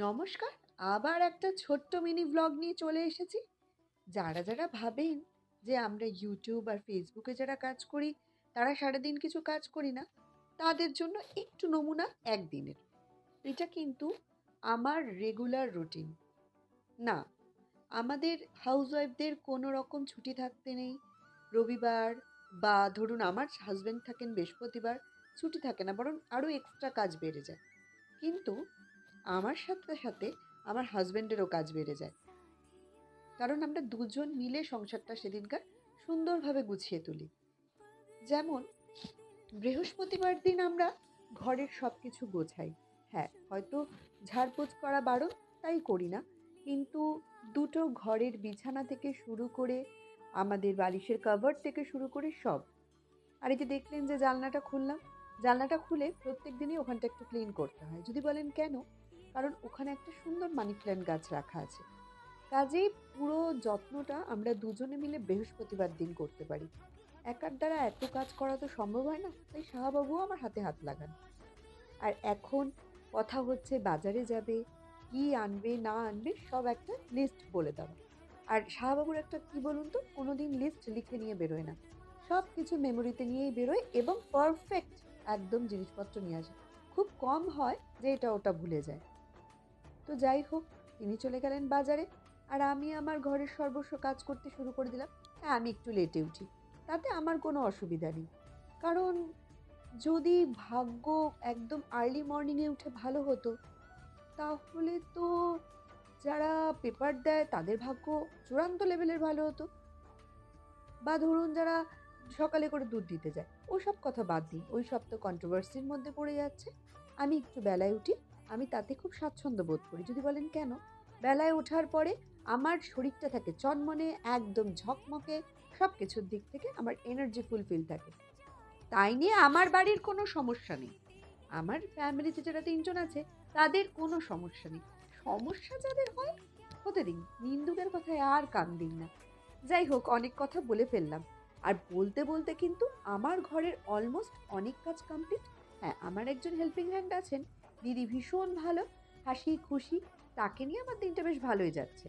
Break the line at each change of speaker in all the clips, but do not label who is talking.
নমস্কার। আবার একটা ছোট্ট মিনি ব্লগ নিয়ে চলে এসেছি। যারা ভাবেন যে আমরা ইউটিউব আর ফেসবুকে যারা কাজ করি তারা সারাদিন কিছু কাজ করি না, তাদের জন্য একটু নমুনা একদিনের। এটা কিন্তু আমার রেগুলার রুটিন না। আমাদের হাউসওয়াইফদের কোনো রকম ছুটি থাকতে নেই। রবিবার বা ধরুন আমার হাজব্যান্ড থাকেন বৃহস্পতিবার, ছুটি থাকে না, বরং আরও এক্সট্রা কাজ বেড়ে যায়। কিন্তু আমার সাথে সাথে আমার হাজবেন্ডেরও কাজ বেড়ে যায়, কারণ আমরা দুজন মিলে সংসারটা সেদিনকার সুন্দরভাবে গুছিয়ে তুলি। যেমন বৃহস্পতিবার দিন আমরা ঘরের সব কিছু গোছাই। হ্যাঁ, হয়তো ঝাড়পোছ করা বারণ, তাই করি না, কিন্তু দুটো ঘরের বিছানা থেকে শুরু করে আমাদের বালিশের কভার থেকে শুরু করে সব। আর এই যে দেখলেন যে জানলাটা খুললাম, জানলাটা খুলে প্রত্যেক দিনই ওখানটা একটু ক্লিন করতে হয়। যদি বলেন কেন, কারণ ওখানে একটা সুন্দর মানি প্ল্যান্ট গাছ রাখা আছে। কাজেই পুরো যত্নটা আমরা দুজনে মিলে বৃহস্পতিবার দিন করতে পারি। একার দ্বারা এত কাজ করা তো সম্ভব হয় না, তাই শাহবাবুও আমার হাতে হাত লাগান। আর এখন কথা হচ্ছে বাজারে যাবে, কি আনবে না আনবে সব একটা লিস্ট বলে দেওয়া। আর শাহবাবুর একটা কি বলুন তো, কোনোদিন লিস্ট লিখে নিয়ে বেরোয় না, সব কিছু মেমোরিতে নিয়েই বেরোয় এবং পারফেক্ট একদম জিনিসপত্র নিয়ে আসে। খুব কম হয় যে এটা ওটা ভুলে যায়। তো যাই হোক, তিনি চলে গেলেন বাজারে, আর আমি আমার ঘরের সর্বস্ব কাজ করতে শুরু করে দিলাম। হ্যাঁ, আমি একটু লেটে উঠি, তাতে আমার কোনো অসুবিধা নেই, কারণ যদি ভাগ্য একদম আর্লি মর্নিংয়ে উঠে ভালো হতো, তাহলে তো যারা পেপার দেয় তাদের ভাগ্য চূড়ান্ত লেভেলের ভালো হতো। বা ধরুন যারা সকালে করে দুধ দিতে যায়, ওসব কথা বাদ দিন, ওই সব তো কন্ট্রোভার্সির মধ্যে পড়ে যাচ্ছে। আমি একটু বেলায় উঠি, আমি তাতে খুব স্বাচ্ছন্দ্য বোধ করি। যদি বলেন কেন, বেলায় ওঠার পরে আমার শরীরটা থাকে চনমনে, একদম ঝকমকে, সব কিছুর দিক থেকে আমার এনার্জি ফুলফিল থাকে। তাই নিয়ে আমার বাড়ির কোনো সমস্যা নেই, আমার ফ্যামিলিতে যারা তিনজন আছে তাদের কোনো সমস্যা নেই। সমস্যা যাদের হয় হতে দিন, নিন্দুকের কথায় আর কান দিন না। যাই হোক, অনেক কথা বলে ফেললাম। আর বলতে বলতে কিন্তু আমার ঘরের অলমোস্ট অনেক কাজ কমপ্লিট। হ্যাঁ, আমার একজন হেল্পিং হ্যান্ড আছেন, দিদি ভীষণ ভালো, হাসি খুশি, তাকে নিয়ে আমার দিনটা বেশ ভালোই যাচ্ছে।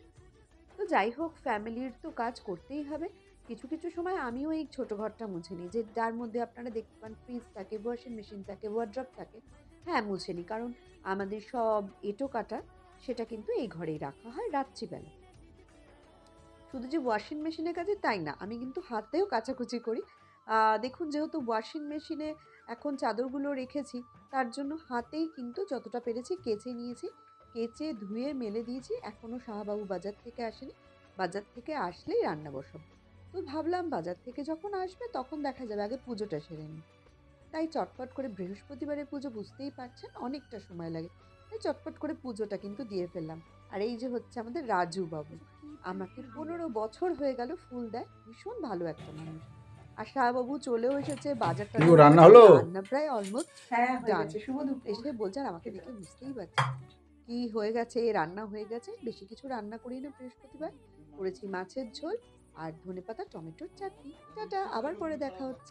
তো যাই হোক, ফ্যামিলির তো কাজ করতেই হবে। কিছু কিছু সময় আমিও এই ছোট ঘরটা মুছে নিই, যে যার মধ্যে আপনারা দেখতে পান ফ্রিজ থাকে, ওয়াশিং মেশিন থাকে, ওয়ার্ড্রপ থাকে। হ্যাঁ, মুছে নিই, কারণ আমাদের সব এঁটো কাটা সেটা কিন্তু এই ঘরেই রাখা হয় রাত্রিবেলা। শুধু যে ওয়াশিং মেশিনের কাজে তাই না, আমি কিন্তু হাতেও কাচাকুচি করি। দেখুন, যেহেতু ওয়াশিং মেশিনে এখন চাদরগুলো রেখেছি, তার জন্য হাতেই কিন্তু যতটা পেরেছি কেচে নিয়েছি। কেচে ধুয়ে মেলে দিয়েছি। এখনও শাহবাবু বাজার থেকে আসেনি, বাজার থেকে আসলেই রান্না বসাবো। তো ভাবলাম বাজার থেকে যখন আসবে তখন দেখা যাবে, আগে পুজোটা সেরে নিই। তাই চটপট করে, বৃহস্পতিবারের পুজো বুঝতেই পারছেন অনেকটা সময় লাগে, তাই চটপট করে পুজোটা কিন্তু দিয়ে ফেললাম। আর এই যে হচ্ছে আমাদের রাজু বাবু, আমাকে 15 বছর হয়ে গেল ফুল দেয়, ভীষণ ভালো একটা মানুষ। আর শাহবাবু চলেও এসেছে, বাজার
কি গো,
টাজার
রান্না
করেছে,
হলো?
রান্না প্রায় অলমোস্ট
হ্যাঁ, হয়ে
ডান।
গেছে। শুভ দুপুর।
এসে বলছে, আর আমাকে দেখে বুঝতেই পারছেন কি হয়ে গেছে, রান্না হয়ে গেছে। বেশি কিছু রান্না করি না বৃহস্পতিবার, করেছি মাছের ঝোল আর ধনেপাতা টমেটোর চাটনি। টাটা, আবার পরে দেখা হচ্ছে।